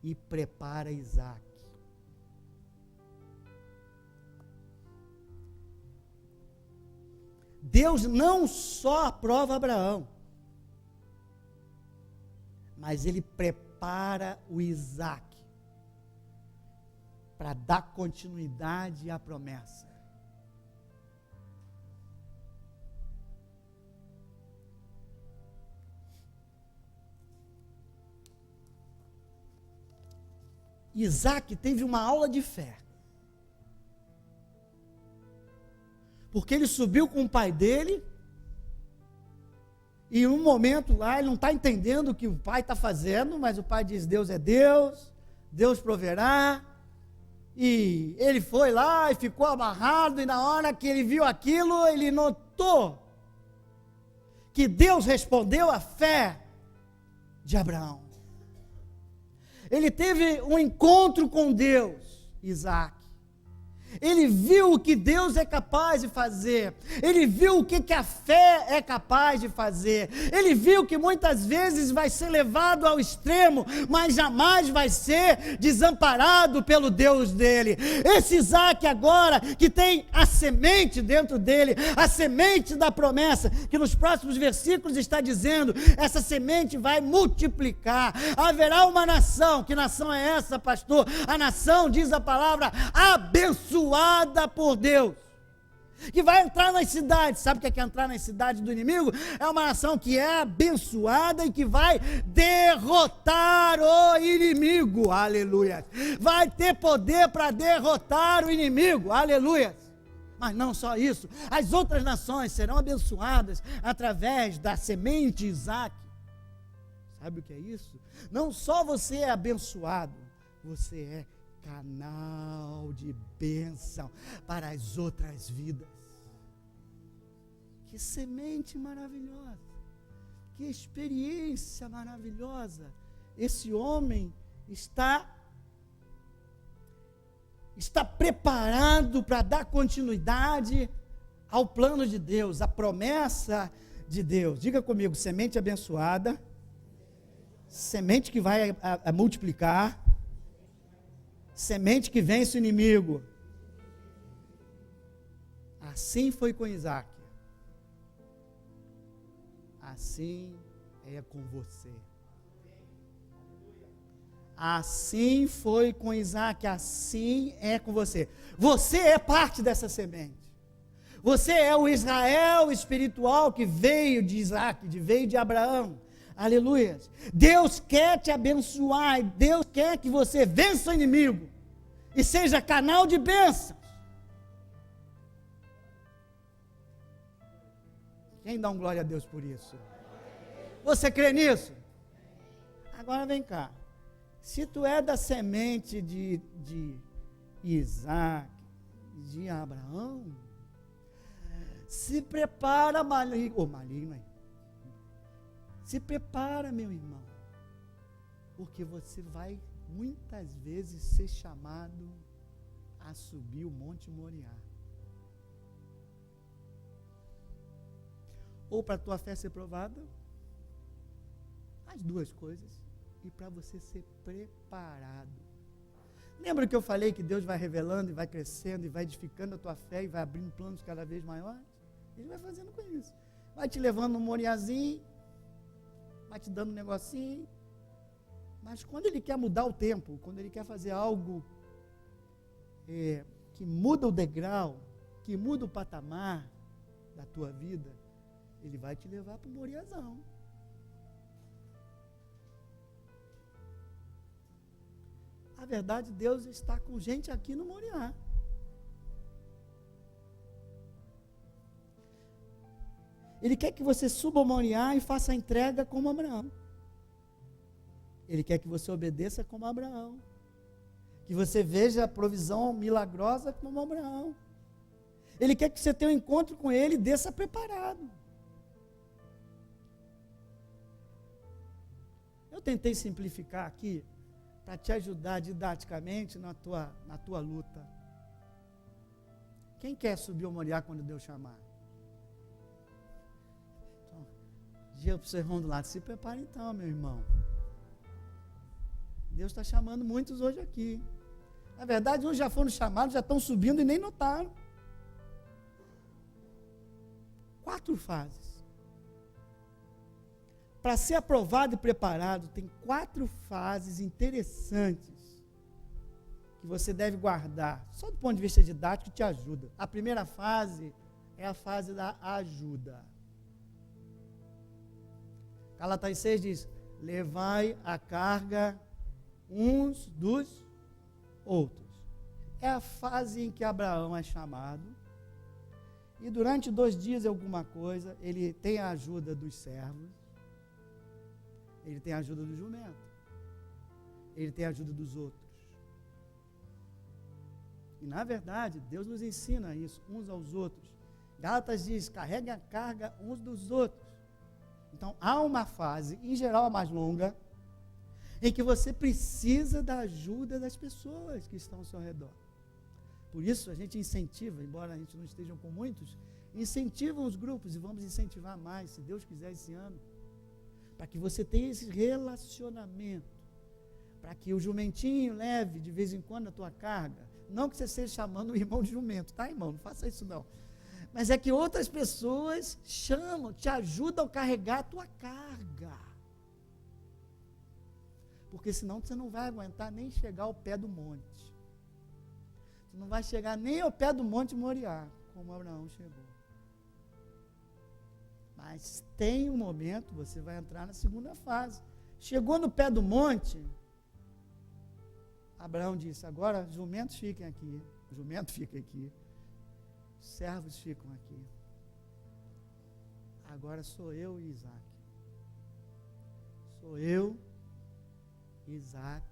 e prepara Isaac. Deus não só aprova Abraão, mas Ele prepara o Isaac para dar continuidade à promessa. Isaac teve uma aula de fé. Porque ele subiu com o pai dele, e em um momento lá, ele não está entendendo o que o pai está fazendo, mas o pai diz, Deus é Deus, Deus proverá. E ele foi lá e ficou amarrado, e na hora que ele viu aquilo, ele notou que Deus respondeu à fé de Abraão. Ele teve um encontro com Deus, Isaac. Ele viu o que Deus é capaz de fazer. Ele viu o que a fé é capaz de fazer. Ele viu que muitas vezes vai ser levado ao extremo, mas jamais vai ser desamparado pelo Deus dele. Esse Isaac agora, que tem a semente dentro dele, a semente da promessa, que nos próximos versículos está dizendo, essa semente vai multiplicar. Haverá uma nação. Que nação é essa, pastor? A nação, diz a palavra, abençoada por Deus, que vai entrar nas cidades. Sabe o que é entrar nas cidades do inimigo? É uma nação que é abençoada e que vai derrotar o inimigo, aleluia, vai ter poder para derrotar o inimigo, aleluia. Mas não só isso, as outras nações serão abençoadas através da semente Isaac. Sabe o que é isso? Não só você é abençoado, você é canal de bênção para as outras vidas. Que semente maravilhosa, que experiência maravilhosa. Esse homem está preparado para dar continuidade ao plano de Deus, à promessa de Deus. Diga comigo, semente abençoada, semente que vai a multiplicar, semente que vence o inimigo. Assim foi com Isaac. Assim é com você. Assim foi com Isaac, assim é com você. Você é parte dessa semente. Você é o Israel espiritual que veio de Isaac, veio de Abraão. Aleluia. Deus quer te abençoar, Deus quer que você vença o inimigo e seja canal de bênçãos. Quem dá um glória a Deus por isso? Você crê nisso? Agora vem cá. Se tu é da semente de Isaac, de Abraão, se prepara, maligno, se prepara, meu irmão, porque você vai muitas vezes ser chamado a subir o Monte Moriá. Ou para a tua fé ser provada, as duas coisas, e para você ser preparado. Lembra que eu falei que Deus vai revelando e vai crescendo e vai edificando a tua fé e vai abrindo planos cada vez maiores? Ele vai fazendo com isso. Vai te levando um moriazinho, vai te dando um negocinho, mas quando Ele quer mudar o tempo, quando Ele quer fazer algo que muda o degrau, que muda o patamar da tua vida, Ele vai te levar para o moriazão. A verdade, Deus está com gente aqui no Moriá. Ele quer que você suba ao Moriá e faça a entrega como Abraão. Ele quer que você obedeça como Abraão. Que você veja a provisão milagrosa como Abraão. Ele quer que você tenha um encontro com Ele e desça preparado. Eu tentei simplificar aqui para te ajudar didaticamente na tua luta. Quem quer subir ao Moriá quando Deus chamar? Então, diga para o seu irmão do lado, se prepare então, meu irmão. Deus está chamando muitos hoje aqui. Na verdade, uns já foram chamados, já estão subindo e nem notaram. 4 fases. Para ser aprovado e preparado, tem 4 fases interessantes que você deve guardar. Só do ponto de vista didático te ajuda. A primeira fase é a fase da ajuda. Gálatas 6 diz, levai a carga uns dos outros. É a fase em que Abraão é chamado. E durante 2 dias e alguma coisa, ele tem a ajuda dos servos. Ele tem a ajuda do jumento. ele tem a ajuda dos outros. E na verdade, Deus nos ensina isso, uns aos outros. Gálatas diz, carregue a carga uns dos outros. Então, há uma fase, em geral a mais longa, em que você precisa da ajuda das pessoas que estão ao seu redor. Por isso, a gente incentiva, embora a gente não esteja com muitos, incentivam os grupos, e vamos incentivar mais, se Deus quiser, esse ano, para que você tenha esse relacionamento, para que o jumentinho leve de vez em quando a tua carga. Não que você esteja chamando o irmão de jumento, tá, irmão? Não faça isso não. Mas é que outras pessoas chamam, te ajudam a carregar a tua carga. Porque senão você não vai aguentar nem chegar ao pé do monte. Você não vai chegar nem ao pé do monte Moriá, como Abraão chegou. Mas tem um momento, você vai entrar na segunda fase. Chegou no pé do monte, Abraão disse, agora jumentos fiquem aqui, jumento fica aqui, servos ficam aqui. Agora sou eu e Isaac. Sou eu, Isaac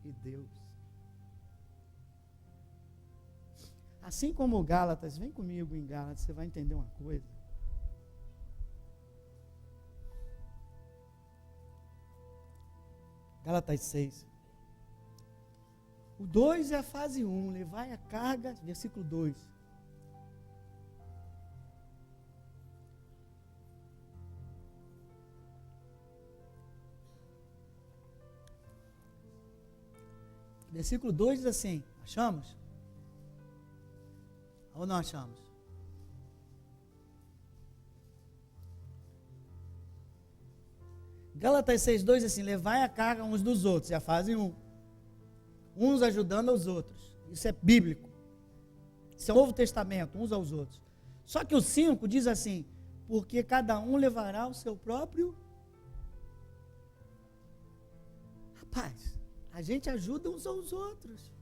e Deus. Assim como o Gálatas, vem comigo em Gálatas, você vai entender uma coisa. Gálatas 6. O 2 é a fase 1, levai a carga, versículo 2. Versículo 2 diz assim, achamos? Ou não achamos? Gálatas 6,2 diz assim, levai a carga uns dos outros, é a fase 1. Uns ajudando aos outros. Isso é bíblico. Isso é o Novo Testamento, uns aos outros. Só que o 5 diz assim, porque cada um levará o seu próprio... Rapaz, a gente ajuda uns aos outros.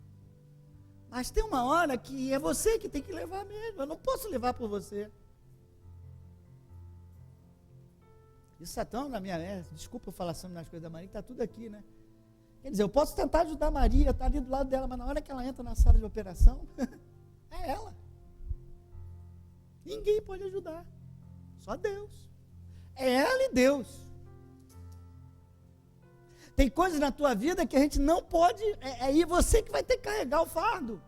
Mas tem uma hora que é você que tem que levar mesmo. Eu não posso levar por você. Isso é tão na minha... desculpa eu falar sobre as coisas da Maria, que está tudo aqui, né? Quer dizer, eu posso tentar ajudar a Maria, estar ali do lado dela, mas na hora que ela entra na sala de operação, é ela. Ninguém pode ajudar. Só Deus. É ela e Deus. Tem coisas na tua vida que a gente não pode, aí você que vai ter que carregar o fardo.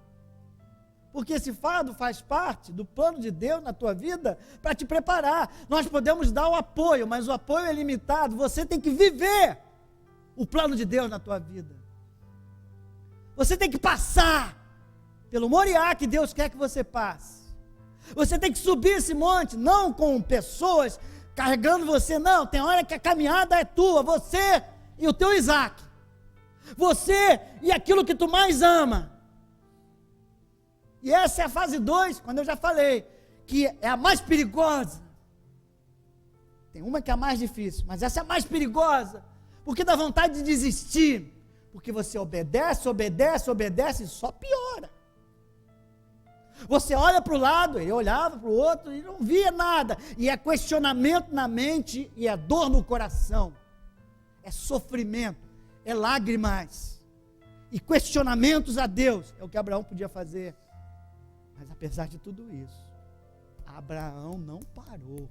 Porque esse fardo faz parte do plano de Deus na tua vida para te preparar. Nós podemos dar o apoio, mas o apoio é limitado. Você tem que viver o plano de Deus na tua vida. Você tem que passar pelo Moriá que Deus quer que você passe. Você tem que subir esse monte, não com pessoas carregando você, não. Tem hora que a caminhada é tua, você e o teu Isaac. Você e aquilo que tu mais ama. E essa é a fase 2, quando eu já falei, que é a mais perigosa. Tem uma que é a mais difícil, mas essa é a mais perigosa. Porque dá vontade de desistir. Porque você obedece, obedece, obedece e só piora. Você olha para o lado, ele olhava para o outro e não via nada. E é questionamento na mente e é dor no coração. É sofrimento, é lágrimas. E questionamentos a Deus. É o que Abraão podia fazer. Mas apesar de tudo isso, Abraão não parou.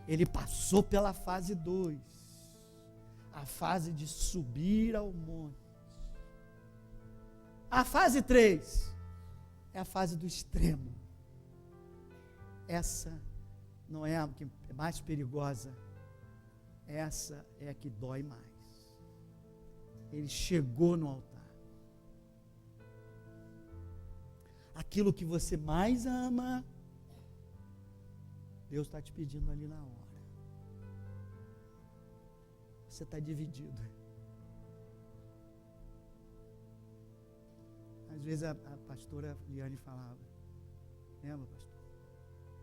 Ele passou pela fase 2. A fase de subir ao monte. A fase 3 é a fase do extremo. Essa não é a que é mais perigosa. Essa é a que dói mais. Ele chegou no altar. Aquilo que você mais ama, Deus está te pedindo ali na hora. Você está dividido. Às vezes a pastora Liane falava, lembra, pastor?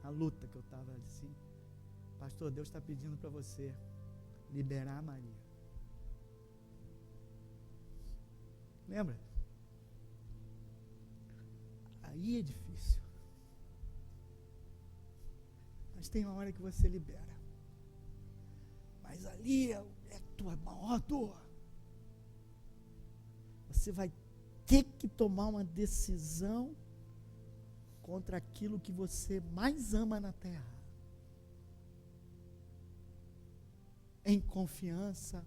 A luta que eu estava assim, pastor, Deus está pedindo para você liberar a Maria. Lembra? Aí é difícil. Mas tem uma hora que você libera. Mas ali é a tua maior dor. você vai ter que tomar uma decisão contra aquilo que você mais ama na terra. Em confiança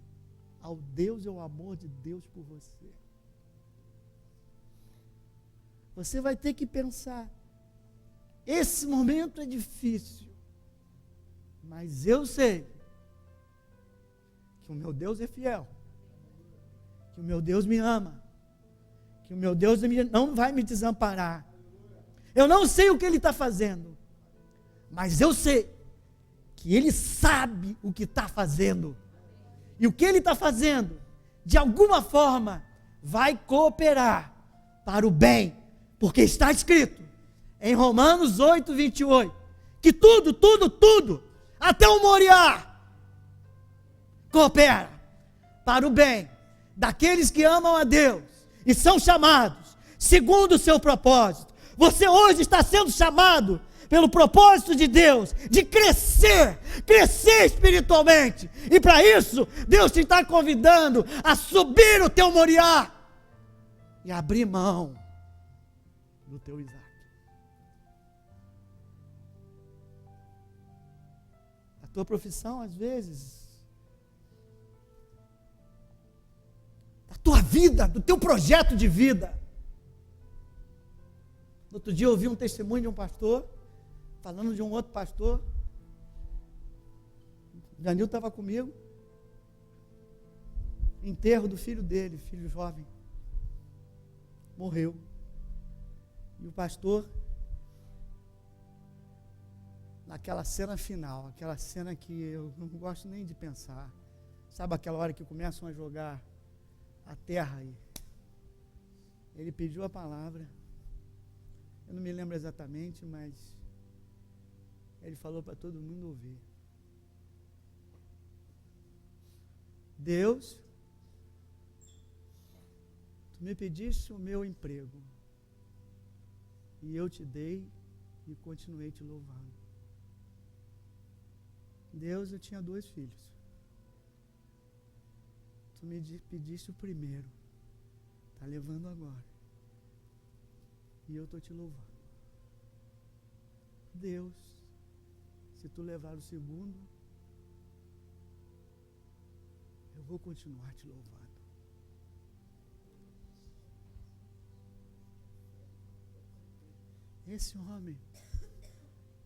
ao Deus e ao amor de Deus por você. Você vai ter que pensar, esse momento é difícil, mas eu sei que o meu Deus é fiel, que o meu Deus me ama, que o meu Deus não vai me desamparar. Eu não sei o que Ele está fazendo, mas eu sei que Ele sabe o que está fazendo. E o que Ele está fazendo, de alguma forma, vai cooperar para o bem. Porque está escrito em Romanos 8, 28, que tudo, até o Moriá, coopera para o bem daqueles que amam a Deus e são chamados segundo o seu propósito. Você hoje está sendo chamado pelo propósito de Deus, de crescer espiritualmente. E para isso, Deus te está convidando a subir o teu Moriá e abrir mão do teu Isaac. A tua profissão, às vezes, da tua vida, do teu projeto de vida. No outro dia eu ouvi um testemunho de um pastor, falando de um outro pastor. O Danilo estava comigo. Enterro do filho dele, filho jovem. Morreu. E o pastor, naquela cena final, aquela cena que eu não gosto nem de pensar. Sabe aquela hora que começam a jogar a terra aí? Ele pediu a palavra. Eu não me lembro exatamente, mas ele falou para todo mundo ouvir. Deus, tu me pediste o meu emprego, e eu te dei e continuei te louvando. Deus, eu tinha 2 filhos. Tu me pediste o primeiro, está levando agora. E eu estou te louvando. Deus, se tu levar o segundo, eu vou continuar te louvando. Esse homem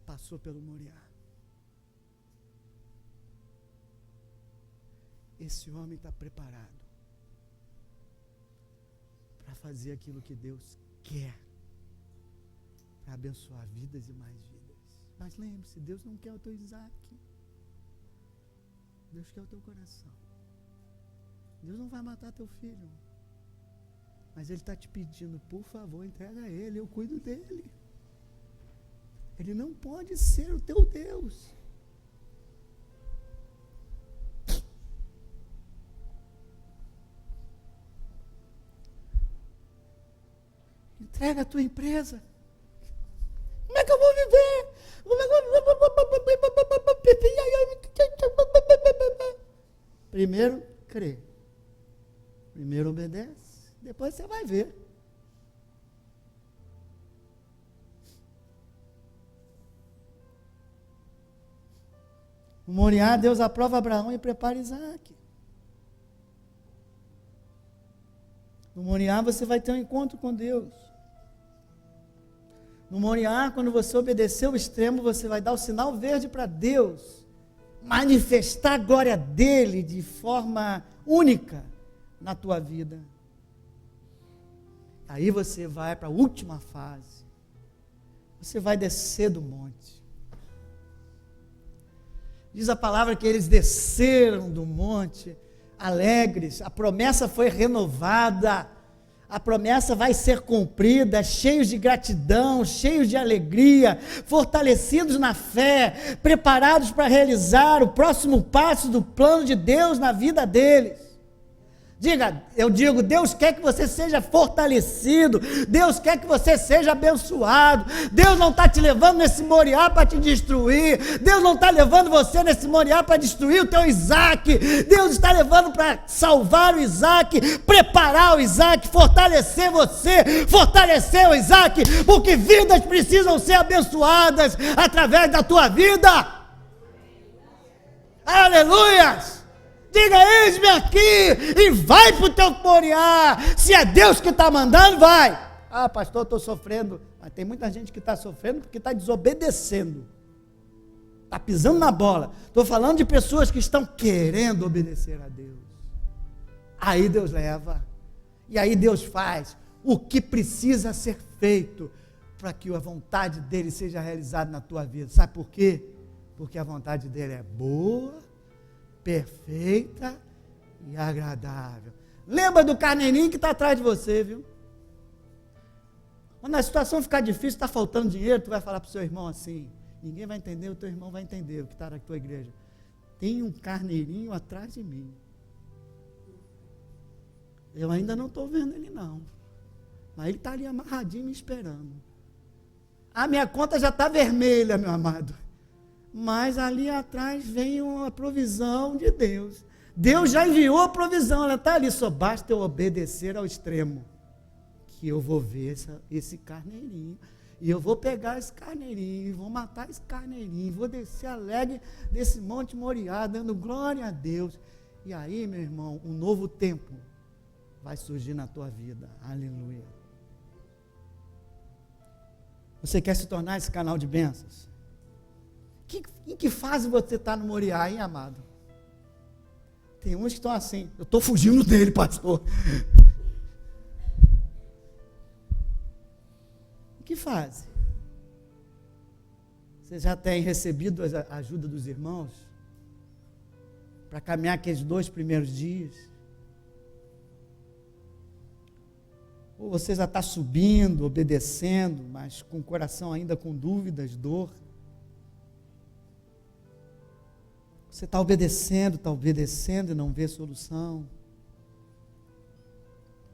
passou pelo Moriá. Esse homem está preparado para fazer aquilo que Deus quer, para abençoar vidas e mais vidas. Mas lembre-se, Deus não quer o teu Isaac. Deus quer o teu coração. Deus não vai matar teu filho. Mas Ele está te pedindo, por favor, entrega a Ele, eu cuido dele. Ele não pode ser o teu Deus. Entrega a tua empresa. Como é que eu vou viver? Primeiro, crê. Primeiro obedece. Depois você vai ver. No Moriá, Deus aprova Abraão e prepara Isaac. No Moriá, você vai ter um encontro com Deus. No Moriá, quando você obedecer o extremo, você vai dar o sinal verde para Deus manifestar a glória dele de forma única na tua vida. Aí você vai para a última fase. Você vai descer do monte. Diz a palavra que eles desceram do monte alegres, a promessa foi renovada, a promessa vai ser cumprida, cheios de gratidão, cheios de alegria, fortalecidos na fé, preparados para realizar o próximo passo do plano de Deus na vida deles. Diga, eu digo, Deus quer que você seja fortalecido, Deus quer que você seja abençoado, Deus não está te levando nesse Moriá para te destruir, Deus não está levando você nesse Moriá para destruir o teu Isaac, Deus está levando para salvar o Isaac, preparar o Isaac, fortalecer você, fortalecer o Isaac, porque vidas precisam ser abençoadas através da tua vida. Aleluias! Diga, eis-me aqui e vai para o teu Moriá. Se é Deus que está mandando, vai. Ah, pastor, eu estou sofrendo. Mas tem muita gente que está sofrendo porque está desobedecendo. Está pisando na bola. Estou falando de pessoas que estão querendo obedecer a Deus. Aí Deus leva. E aí Deus faz o que precisa ser feito para que a vontade dele seja realizada na tua vida. Sabe por quê? Porque a vontade dele é boa, perfeita e agradável. Lembra do carneirinho que está atrás de você, viu? Quando a situação ficar difícil, está faltando dinheiro, tu vai falar para o seu irmão assim, ninguém vai entender, o teu irmão vai entender, o que está na tua igreja. Tem um carneirinho atrás de mim. Eu ainda não estou vendo ele não, mas ele está ali amarradinho me esperando. A minha conta já está vermelha, meu amado. Mas ali atrás vem uma provisão de Deus. Deus já enviou a provisão, ela está ali, só basta eu obedecer ao extremo, que eu vou ver esse carneirinho, e eu vou pegar esse carneirinho, vou matar esse carneirinho, vou descer alegre desse Monte Moriá, dando glória a Deus. E aí, meu irmão, um novo tempo vai surgir na tua vida, aleluia. Você quer se tornar esse canal de bênçãos? Em que fase você está no Moriá, hein, amado? Tem uns que estão assim, eu estou fugindo dele, pastor. Em que fase? Você já tem recebido a ajuda dos irmãos? Para caminhar aqueles 2 primeiros dias? Ou você já está subindo, obedecendo, mas com o coração ainda com dúvidas, dor? Você está obedecendo e não vê solução.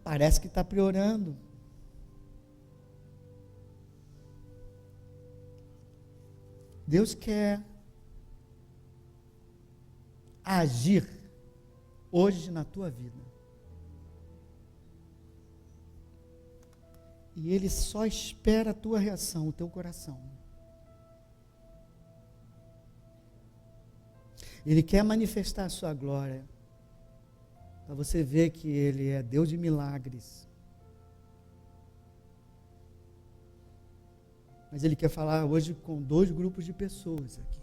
Parece que está piorando. Deus quer agir hoje na tua vida. E Ele só espera a tua reação, o teu coração. Ele quer manifestar a sua glória, para você ver que Ele é Deus de milagres. Mas Ele quer falar hoje com 2 grupos de pessoas aqui.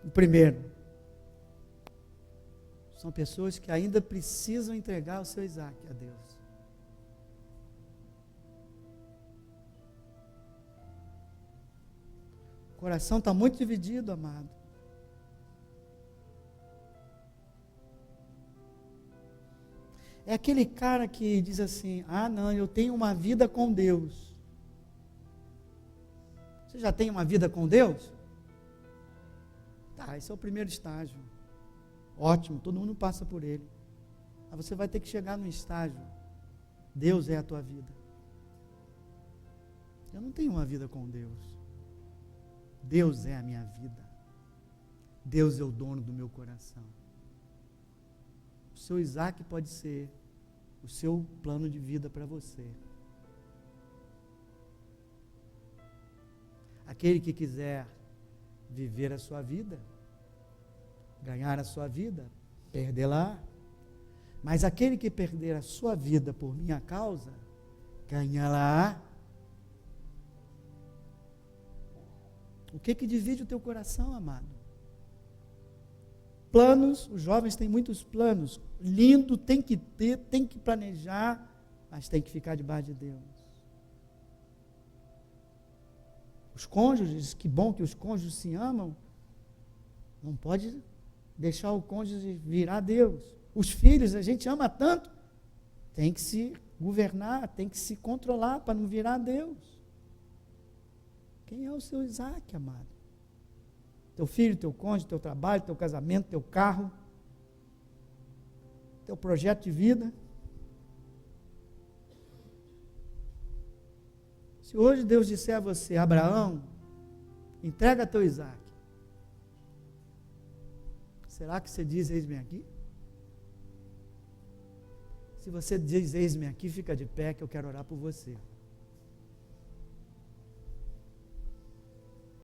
O primeiro, são pessoas que ainda precisam entregar o seu Isaac a Deus. O coração está muito dividido, amado. É aquele cara que diz assim, não, eu tenho uma vida com Deus. Você já tem uma vida com Deus? Tá, esse é o primeiro estágio. Ótimo, todo mundo passa por ele. Mas você vai ter que chegar no estágio, Deus é a tua vida. Eu não tenho uma vida com Deus. Deus é a minha vida. Deus é o dono do meu coração. O seu Isaac pode ser o seu plano de vida para você. Aquele que quiser viver a sua vida, ganhar a sua vida, perdê-la. Mas aquele que perder a sua vida por minha causa, ganhá-la. O que divide o teu coração, amado? Planos, os jovens têm muitos planos. Lindo, tem que ter, tem que planejar, mas tem que ficar debaixo de Deus. Os cônjuges, que bom que os cônjuges se amam, não pode deixar o cônjuge virar Deus. Os filhos, a gente ama tanto, tem que se governar, tem que se controlar para não virar Deus. Quem é o seu Isaac, amado? Teu filho, teu cônjuge, teu trabalho, teu casamento, teu carro, teu projeto de vida. Se hoje Deus disser a você, Abraão, entrega teu Isaac, será que você diz, eis-me aqui? Se você diz, eis-me aqui, fica de pé que eu quero orar por você.